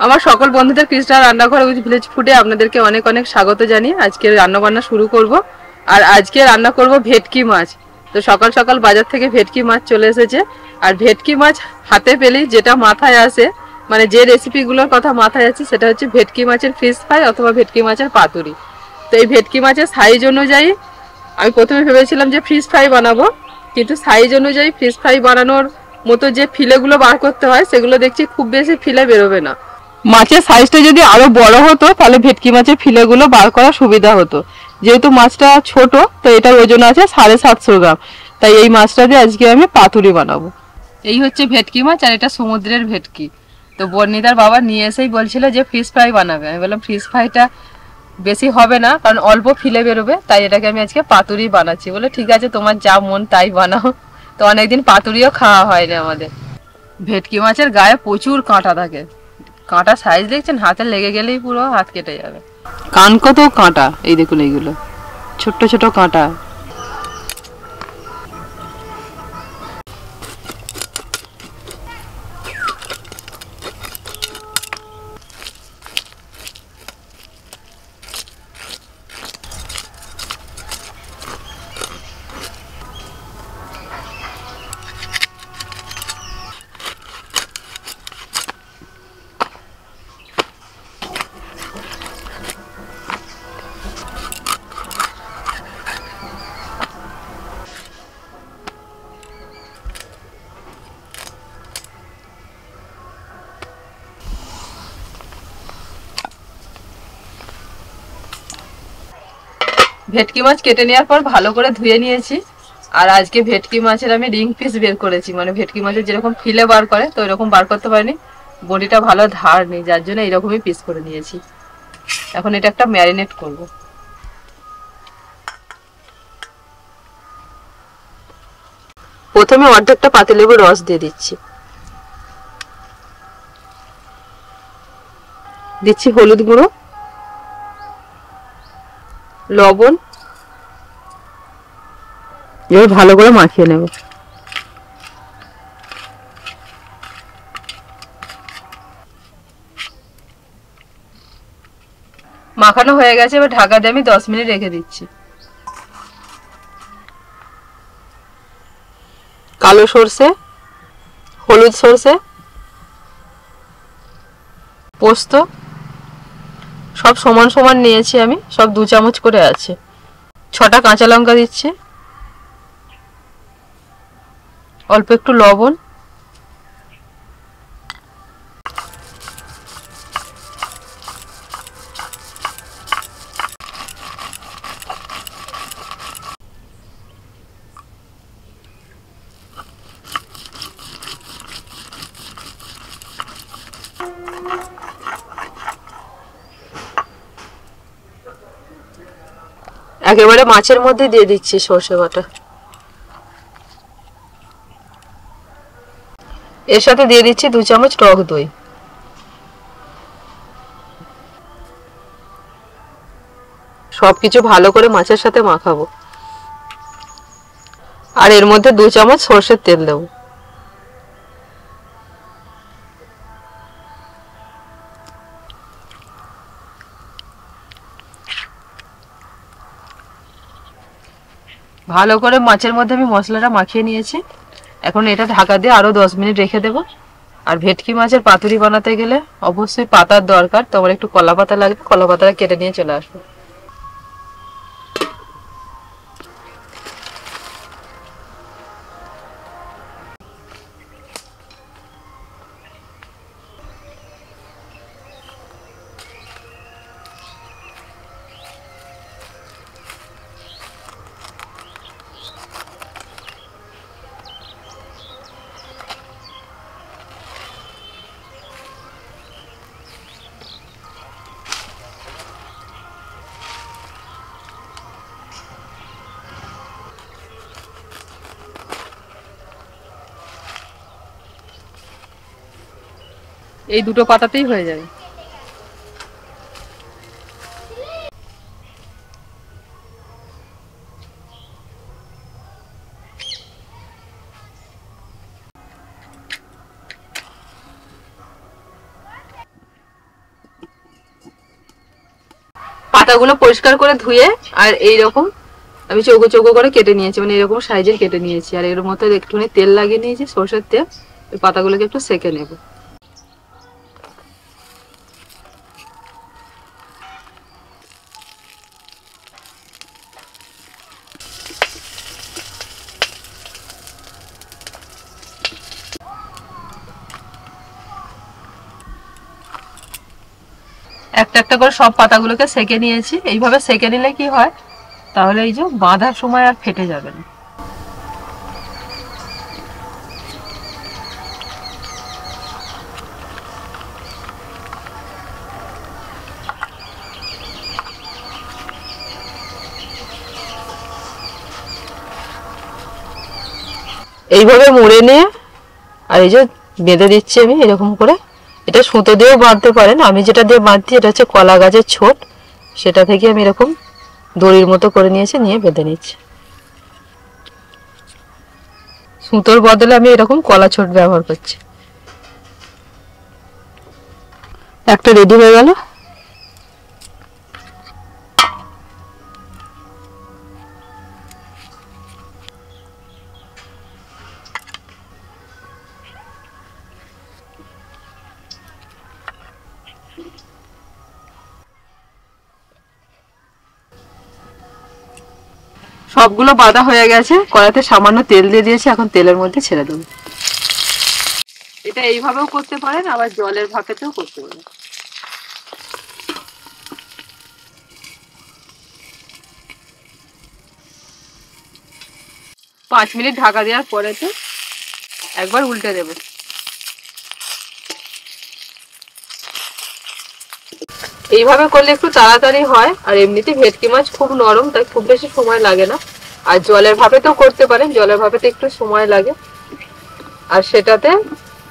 আমার সকল বন্ধুদের কৃষ্ণা রান্নাঘর উইথ ভিলেজ ফুডে আপনাদেরকে অনেক অনেক স্বাগত জানিয়ে আজকে রান্না বান্না শুরু করব। আর আজকে রান্না করব ভেটকি মাছ। তো সকাল সকাল বাজার থেকে ভেটকি মাছ চলে এসেছে। আর ভেটকি মাছ হাতে পেলেই যেটা মাথায় আসে, মানে যে রেসিপিগুলোর কথা মাথায় আছে, সেটা হচ্ছে ভেটকি মাছের ফিশ ফ্রাই অথবা ভেটকি মাছের পাতুরি। তো এই ভেটকি মাছের সাইজ অনুযায়ী আমি প্রথমে ভেবেছিলাম যে ফিশ ফ্রাই বানাবো, কিন্তু সাইজ অনুযায়ী ফিশ ফ্রাই বানানোর মতো যে ফিলেগুলো বার করতে হয় সেগুলো দেখছি খুব বেশি ফিলে বেরোবে না। মাছের সাইজটা যদি আরো বড় হতো তাহলে ভেটকি মাছের ফিলেগুলো বার করা সুবিধা হতো। যেহেতু মাছটা ছোট, তো এটার ওজন আছে 750 গ্রাম। তাই এই মাছটা দিয়ে আজকে আমি পাতুরি বানাবো। এই হচ্ছে ভেটকি মাছ, আর এটা সমুদ্রের ভেটকি। তো বর্ণিদার বাবা নিয়ে এসেই বলছিল যে ফিশ ফ্রাই বানাবে। আমি বললাম ফিশ ফ্রাইটা বেশি হবে না, কারণ অল্প ফিলে বেরোবে, তাই এটাকে আমি আজকে পাতুরি বানাচ্ছি। বলে ঠিক আছে, তোমার যা মন তাই বানাও। তো অনেকদিন পাতুরিও খাওয়া হয়নি আমাদের। ভেটকি মাছের গায়ে প্রচুর কাঁটা থাকে। কাঁটা সাইজ দেখছেন, হাতে লেগে গেলেই পুরো হাত কেটে যাবে। কান কত কাঁটা, এই দেখুন এইগুলো ছোট্ট ছোট কাঁটা। ভেটকি মাছ কেটে নেওয়ার পর ভালো করে ধুয়ে নিয়েছি। আর আজকে ভেটকি মাছের আমি রিং পিস বের করেছি, মানে ভেটকি মাছের যেরকম ফিলে বার করে তো এরকম বার করতে পারিনি। বডিটা ভালো ধার নেই, যার জন্য এরকমই পিস করে নিয়েছি। এখন এটা একটা ম্যারিনেট করব। প্রথমে অর্ধেকটা পাতিলেবুর রস দিয়ে দিচ্ছি। দিচ্ছি হলুদ গুঁড়ো, লবণ, এবার ভালো করে মাখিয়ে নেব। মাখানো হয়ে গেছে, এবার ঢাকা দিয়ে আমি 10 মিনিট রেখে দিচ্ছি। কালো সরষে, হলুদ সরষে, পোস্ত সব সমান সমান নিয়েছি আমি, সব 2 চামচ করে আছে। 6টা কাঁচা লঙ্কা দিচ্ছি, অল্প একটু লবণ, একেবারে মাছের মধ্যে দিয়ে দিচ্ছি সরষে বাটা। এর সাথে দিয়ে দিচ্ছি 2 চামচ টক দই। সবকিছু ভালো করে মাছের সাথে মাখাবো। আর এর মধ্যে 2 চামচ সরষের তেল দেবো। ভালো করে মাছের মধ্যে আমি মশলাটা মাখিয়ে নিয়েছি। এখন এটা ঢাকা দিয়ে আরো 10 মিনিট রেখে দেব। আর ভেটকি মাছের পাতুরি বানাতে গেলে অবশ্যই পাতার দরকার, তো আমার একটু কলা পাতা লাগবে, কলা পাতাটা কেটে নিয়ে চলে আসবো। এই দুটো পাতাতেই হয়ে যাবে। পাতাগুলো পরিষ্কার করে ধুয়ে আর এইরকম আমি চৌকো চৌকো করে কেটে নিয়েছি, মানে এরকম সাইজের কেটে নিয়েছি। আর এর মধ্যে একটুখানি তেল লাগিয়ে নিয়েছি, সর্ষের তেল। ওই পাতাগুলোকে একটু সেকে নেব। একটা একটা করে সব পাতাগুলোকে সেকে নিয়েছি। এইভাবে সেকে নিলে কি হয়, তাহলে এই যে বাঁধার সময় আর ফেটে যাবে না। এইভাবে মুড়ে নিয়ে আর এই যে বেঁধে দিচ্ছি আমি এরকম করে। এটা সুতো দিয়েও বাঁধতে পারেন, আমি যেটা দিয়ে বাঁধছি এটা হচ্ছে কলা গাছের ছোট, সেটা থেকে আমি এরকম দড়ির মতো করে নিয়েছি, নিয়ে বেঁধে নিচ্ছি। সুতোর বদলে আমি এরকম কলা ছোট ব্যবহার করছি। একটা রেডি হয়ে গেল। সবগুলো বাঁধা হয়ে গেছে, কড়াইতে সামান্য তেল দিয়ে দিয়েছি, এখন তেলের মধ্যে ছেড়ে দেবো। এটা এইভাবেও করতে পারেন, আবার জলের ভাপেতেও করতে পারেন। পাঁচ মিনিট ঢাকা দেওয়ার পরেতে একবার উল্টে দেব। এইভাবে করলে একটু তাড়াতাড়ি হয়, আর এমনিতে ভেটকি মাছ খুব নরম, তাই খুব বেশি সময় লাগে না। আর জলের ভাপেতেও করতে পারেন, জলের ভাপেতে একটু সময় লাগে। আর সেটাতে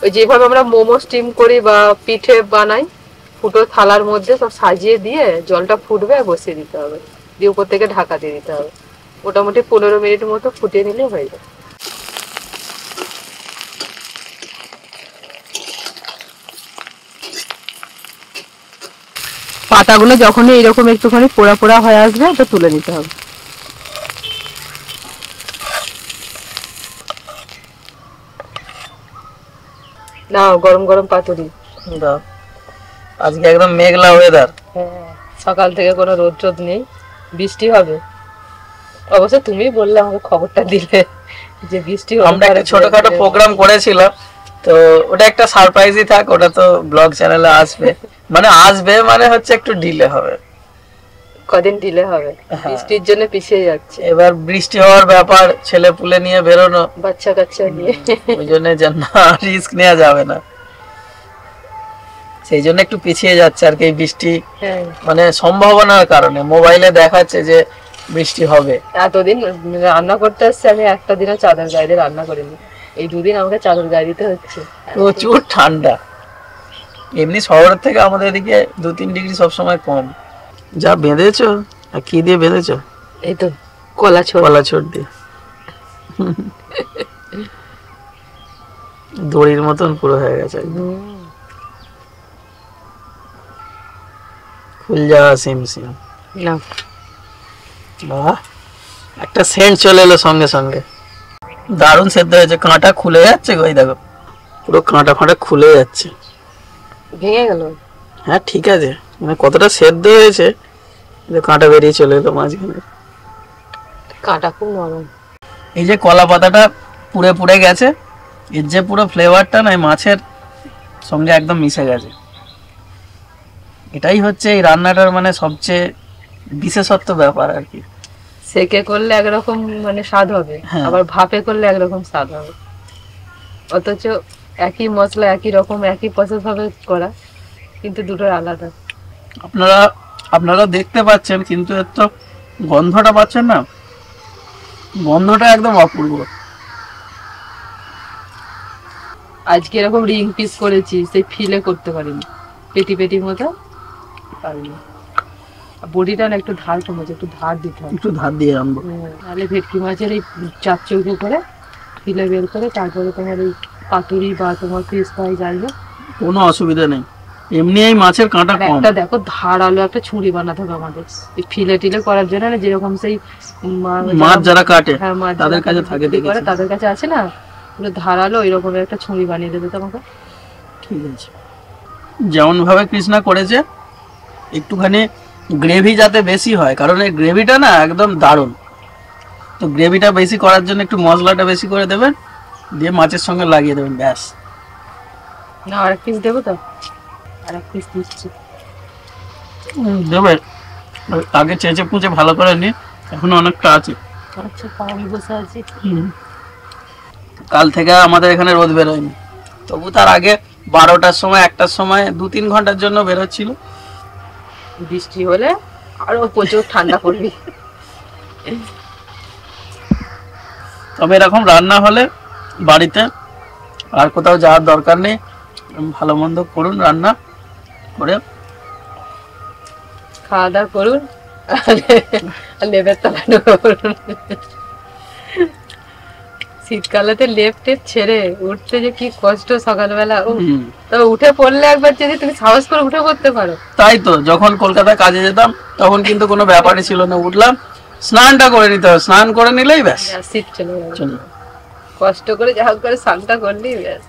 ওই যেভাবে আমরা মোমো স্টিম করি বা পিঠে বানাই, ফুটো থালার মধ্যে সব সাজিয়ে দিয়ে জলটা ফুটবে বসিয়ে দিতে হবে, দিয়ে উপর থেকে ঢাকা দিয়ে দিতে হবে। মোটামুটি 15 মিনিট মতো ফুটিয়ে নিলে হয়ে যায়। পাতাগুলো যখনই এরকম একটুখানি পোড়া পোড়া হয়ে আসবে, ওটা তুলে নিতে হবে। নাও গরম গরম পাতুরি দাও। আজকে একদম মেঘলা ওয়েদার। হ্যাঁ, সকাল থেকে কোনো রোদ টোদ নেই, বৃষ্টি হবে। অবশ্য তুমি বললে, আমাকে খবরটা দিলে যে বৃষ্টি হবে। আমরা একটা ছোটখাটো প্রোগ্রাম করেছিলাম, তো ওটা একটা সারপ্রাইজই থাক, ওটা তো ব্লগ চ্যানেলে আসবে। মানে হচ্ছে একটু ডিলে হবে। কদিন ডিলে হবে, বৃষ্টির জন্য পিছিয়ে যাচ্ছে। এবার বৃষ্টি হওয়ার ব্যাপার, ছেলে পুলে নিয়ে বেরোনো, বাচ্চা কাচ্চা নিয়ে, ওই জন্য রিস্ক নেওয়া যাবে না, সেই জন্য একটু পিছিয়ে যাচ্ছে আর কি বৃষ্টি। মানে সম্ভাবনার কারণে মোবাইলে দেখাচ্ছে যে বৃষ্টি হবে। এতদিন রান্না করতে আসছে, আমি একটা দিনও চাদর গায়ে দিয়ে রান্না করিনি। এই দুদিন আমাকে চাদর গায়ে দিতে হচ্ছে। প্রচুর ঠান্ডা, এমনি শহরের থেকে আমাদের এদিকে 2-3 ডিগ্রি সবসময় কম। যা বেঁধেছো, কি দিয়ে বেঁধেছো? এই তো কলা ছোট দিয়ে দড়ির মতন পুরো হয়ে গেছে। ফুল যাওয়া সিম সিম না, বাহ, একটা সেন্ট চলে এলো সঙ্গে সঙ্গে। দারুণ সেদ্ধ হয়েছে, কাঁটা খুলে যাচ্ছে, ওই দেখো পুরো কাঁটা ফাঁটা খুলে যাচ্ছে, ভেঙে গেল। হ্যাঁ ঠিক আছে, মানে কতটা সেদ্ধ হয়েছে, কাঁটা বেরিয়ে চলে এলো মাঝখানে। কাঁটা খুব নরম। এই যে কলা পাতাটা পুড়ে পুড়ে গেছে, এর যে পুরো ফ্লেভারটা না মাছের সঙ্গে একদম মিশে গেছে। এটাই হচ্ছে এই রান্নাটার মানে সবচেয়ে বিশেষত্ব ব্যাপার আর কি। সেকে করলে একরকম মানে স্বাদ হবে, আবার ভাপে করলে একরকম স্বাদ হবে। অথচ একই মশলা, একই রকম, একই প্রসেস ভাবে করা, কিন্তু দুটোর আলাদা। আপনারা দেখতে পাচ্ছেন, কিন্তু এর তো গন্ধটা পাচ্ছেন না, গন্ধটা একদম অপূর্ব। আজকে এরকম রিং পিস করেছি, সেই ফিলে করতে পারিনি, পেটি পেটি মতো পারিনি। বডিটা না একটু ধার কমেছে, একটু ধার দিতে হবে, একটু ধার দিয়ে আনবো। তাহলে ভেটকি মাছের এই 4 চৌকো করে ফিলে বের করে তারপরে তোমার এই পাতুরি বা তোমার ফিস ফ্রাই যাইবে, কোনো অসুবিধা নেই। এমনি এই মাছের কাঁটা আর কম। একটা দেখো ধারালো একটা ছুরি বানাতে হবে আমাদের, এই ফিলে টিলে করার জন্য না, যেরকম সেই মাছ যারা কাটে হ্যাঁ মাছ তাদের যারা কাছে থাকে, বিক্রি করে, দেখেছি। তাদের কাছে আছে না, পুরো ধারালো ওই রকমের একটা ছুরি বানিয়ে দেবে তোমাকে। ঠিক আছে, যেমন ভাবে কৃষ্ণা করেছে, একটুখানি গ্রেভি যাতে বেশি হয়, কারণ এই গ্রেভিটা না একদম দারুণ। তো গ্রেভিটা বেশি করার জন্য একটু মশলাটা বেশি করে দেবেন, দিয়ে মাছের সঙ্গে লাগিয়ে দেবেন, ব্যাস। না আর এক পিস দেবো তো, আর এক পিস দিচ্ছি। দেবে, আগে চেঁচে পুঁচে ভালো করে নি, এখনো অনেকটা আছে। আচ্ছা আমি বসে আছি। কাল থেকে আমাদের এখানে রোদ বেরোয়নি, তবু তার আগে 12টার সময় 1টার সময় 2-3 ঘন্টার জন্য বেরোচ্ছিল। বৃষ্টি হলে আরো প্রচুর ঠান্ডা পড়বে। তবে এরকম রান্না হলে বাড়িতে আর কোথাও যাওয়ার দরকার নেই, ভালো মন্দ করুন, রান্না করে খাওয়া দাওয়া করুন আর লেপের তলানো করুন। শীতকালেতে লেপ টেপ ছেড়ে উঠতে যে কি কষ্ট সকালবেলা। তবে উঠে পড়লে একবার যদি তুমি সাহস করে উঠে পড়তে পারো। তাই তো, যখন কলকাতায় কাজে যেতাম তখন কিন্তু কোনো ব্যাপারই ছিল না, উঠলাম স্নানটা করে নিতে হবে, স্নান করে নিলেই ব্যাস শীত চলে গেল, চলো। কষ্ট করে যা হোক করে স্নানটা করলেই ব্যাস।